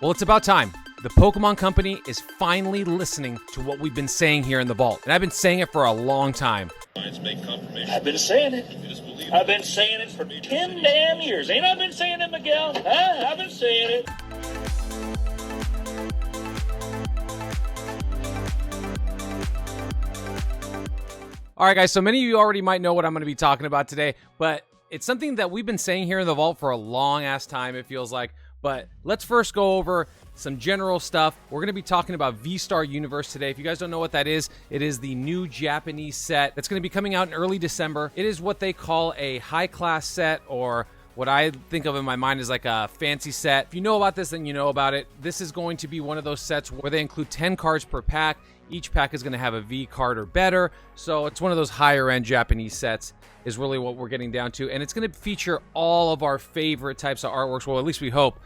Well, it's about time. The Pokemon Company is finally listening to what we've been saying here in the vault. And I've been saying it for a long time. I've been saying it. I've been saying it for 10 damn years. Ain't I been saying it, Miguel? Huh? I've been saying it. All right, guys, so many of you already might know what I'm going to be talking about today, but it's something that we've been saying here in the vault for a long-ass time, it feels like. But let's first go over some general stuff. We're going to be talking about V-Star Universe today. If you guys don't know what that is, it is the new Japanese set that's going to be coming out in early December. It is what they call a high-class set, or what I think of in my mind is like a fancy set. If you know about this, then you know about it. This is going to be one of those sets where they include 10 cards per pack. Each pack is going to have a V card or better. So it's one of those higher-end Japanese sets is really what we're getting down to. And it's going to feature all of our favorite types of artworks, well, at least we hope,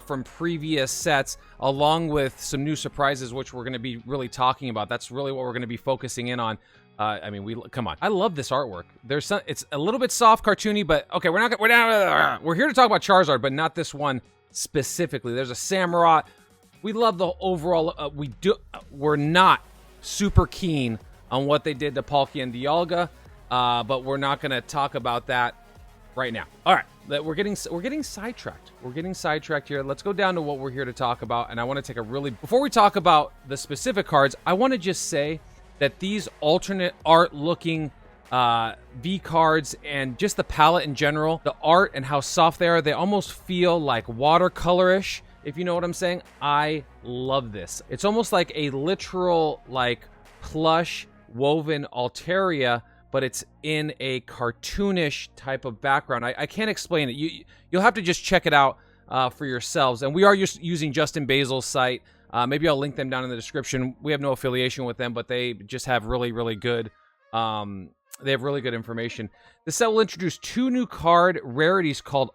from previous sets, along with some new surprises, which we're going to be really talking about. That's really what we're going to be focusing in on. I mean, come on. I love this artwork. There's some, it's a little bit soft, cartoony, but okay, we're here to talk about Charizard, but not this one specifically. There's a Samurott. We love the overall. We're not super keen on what they did to Palkia and Dialga, but we're not going to talk about that right now. All right, we're getting sidetracked. We're getting sidetracked here. Let's go down to what we're here to talk about, and I want to take a really before we talk about the specific cards. I want to just say that these alternate art looking V cards and just the palette in general, the art and how soft they are, they almost feel like watercolorish. If you know what I'm saying, I love this. It's almost like a literal, like, plush woven Altaria, but it's in a cartoonish type of background. I can't explain it. You'll have to just check it out for yourselves. And we are using Justin Basil's site. Maybe I'll link them down in the description. We have no affiliation with them, but they just have really, really good. They have really good information. This set will introduce 2 new card rarities called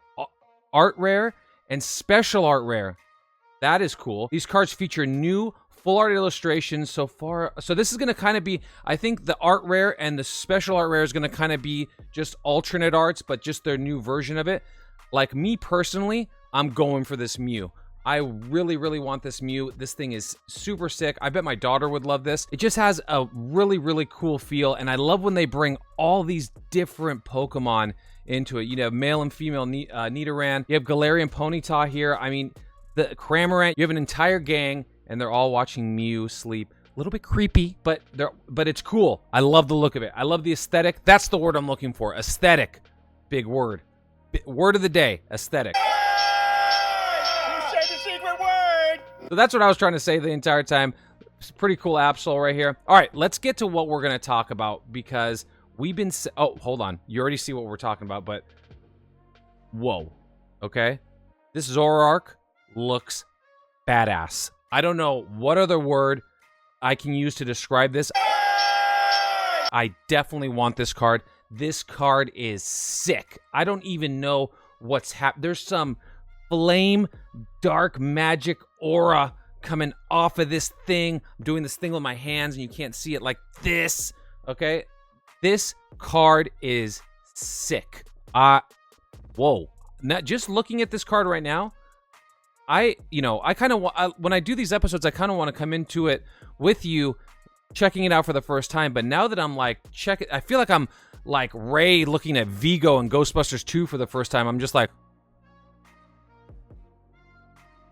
Art Rare and Special Art Rare. That is cool. These cards feature new full art illustrations so far. So this is going to kind of be, I think the Art Rare and the Special Art Rare is going to kind of be just alternate arts, but just their new version of it. Like me personally, I'm going for this Mew. I really, really want this Mew. This thing is super sick. I bet my daughter would love this. It just has a really, really cool feel, and I love when they bring all these different Pokemon into it. You have male and female Nidoran. You have Galarian Ponyta here. I mean, the Cramorant. You have an entire gang, and they're all watching Mew sleep. A little bit creepy, but it's cool. I love the look of it. I love the aesthetic. That's the word I'm looking for. Aesthetic. Big word. Word of the day. Aesthetic. So that's what I was trying to say the entire time. It's a pretty cool Absol right here. All right, let's get to what we're going to talk about, because we've been... Oh, hold on. You already see what we're talking about, but... Whoa. Okay? This Zoroark looks badass. I don't know what other word I can use to describe this. I definitely want this card. This card is sick. I don't even know what's happening. There's some flame, dark magic aura coming off of this thing. I'm doing this thing with my hands and you can't see it like this. Okay? This card is sick. Whoa. Now, just looking at this card right now, I kind of when I do these episodes, I kind of want to come into it with you, checking it out for the first time. But now that I'm like, I feel like I'm like Ray looking at Vigo and Ghostbusters 2 for the first time. I'm just like,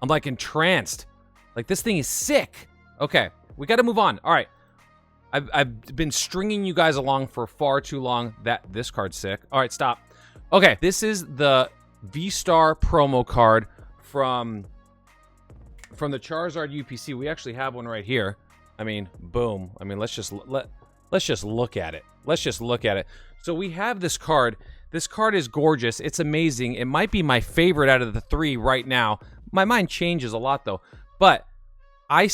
I'm like entranced. Like, this thing is sick. Okay, we got to move on. All right. I've been stringing you guys along for far too long. This card's sick. All right, stop. Okay, this is the V-Star promo card from the Charizard UPC. We actually have one right here. I mean, boom. I mean, let's just look at it. Let's just look at it. So we have this card. This card is gorgeous. It's amazing. It might be my favorite out of the 3 right now. My mind changes a lot, though. But I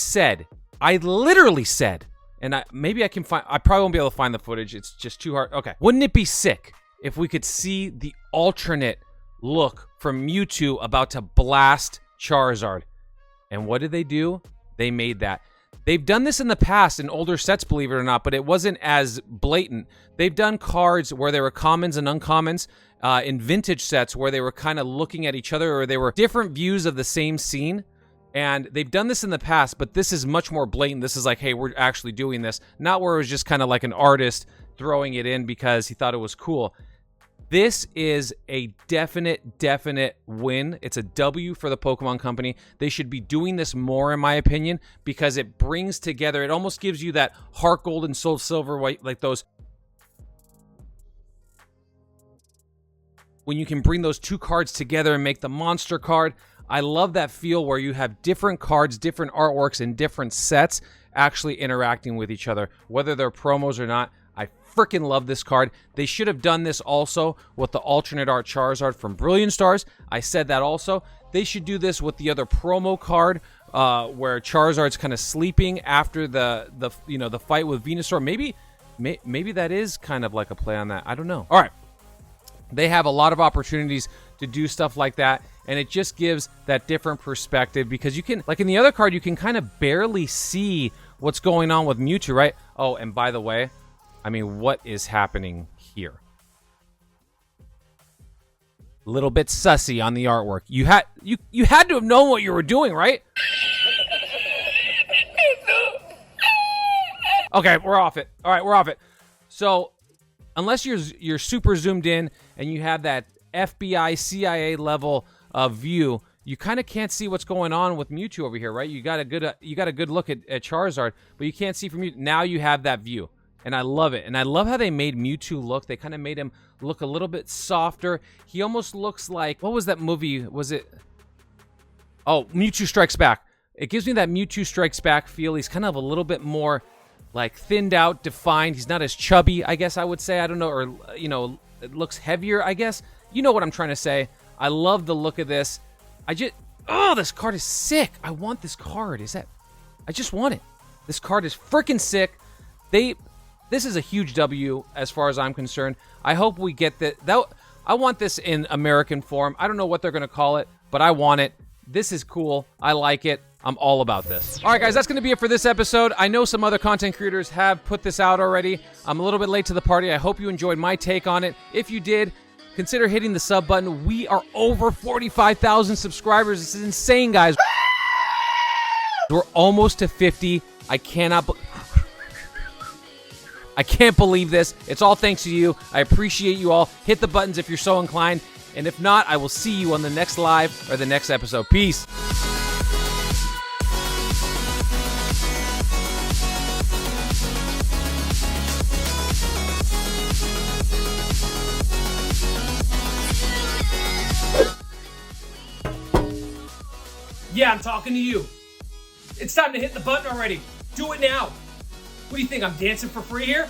literally said, and maybe I can find, I probably won't be able to find the footage. It's just too hard. Okay. Wouldn't it be sick if we could see the alternate look from MEWTWO about to blast Charizard? And what did they do? They made that. They've done this in the past in older sets, believe it or not, but it wasn't as blatant. They've done cards where there were commons and uncommons in vintage sets where they were kind of looking at each other, or they were different views of the same scene. And they've done this in the past, but this is much more blatant. This is like, hey, we're actually doing this. Not where it was just kind of like an artist throwing it in because he thought it was cool. This is a definite win. It's a W for the Pokemon Company. They should be doing this more, in my opinion, because it brings together, it almost gives you that Heart Gold and Soul Silver, white, like those. When you can bring those two cards together and make the monster card. I love that feel where you have different cards, different artworks, and different sets actually interacting with each other, whether they're promos or not. I freaking love this card. They should have done this also with the alternate art Charizard from Brilliant Stars. I said that also. They should do this with the other promo card where Charizard's kind of sleeping after the fight with Venusaur. Maybe that is kind of like a play on that. I don't know. All right. They have a lot of opportunities to do stuff like that, and it just gives that different perspective because you can, like in the other card, you can kind of barely see what's going on with Mewtwo, right? Oh, and by the way, I mean, what is happening here? Little bit sussy on the artwork. You had to have known what you were doing, right? Okay, we're off it. All right, we're off it. So, unless you're super zoomed in and you have that FBI, CIA level of view, you kind of can't see what's going on with Mewtwo over here, right? You got a good look at Charizard, but you can't see from Mewtwo. Now you have that view, and I love it. And I love how they made Mewtwo look. They kind of made him look a little bit softer. He almost looks like, what was that movie? Was it? Oh, Mewtwo Strikes Back. It gives me that Mewtwo Strikes Back feel. He's kind of a little bit more like thinned out, defined. He's not as chubby, I guess I would say. I don't know, or it looks heavier, I guess. You know what I'm trying to say. I love the look of this. This card is sick. I want this card. I just want it. This card is freaking sick. This is a huge W as far as I'm concerned. I hope we get that. I want this in American form. I don't know what they're going to call it, but I want it. This is cool. I like it. I'm all about this. All right, guys, that's going to be it for this episode. I know some other content creators have put this out already. I'm a little bit late to the party. I hope you enjoyed my take on it. If you did, consider hitting the sub button. We are over 45,000 subscribers. This is insane, guys. We're almost to 50. I can't believe this. It's all thanks to you. I appreciate you all. Hit the buttons if you're so inclined. And if not, I will see you on the next live or the next episode. Peace. Yeah, I'm talking to you. It's time to hit the button already. Do it now. What do you think, I'm dancing for free here?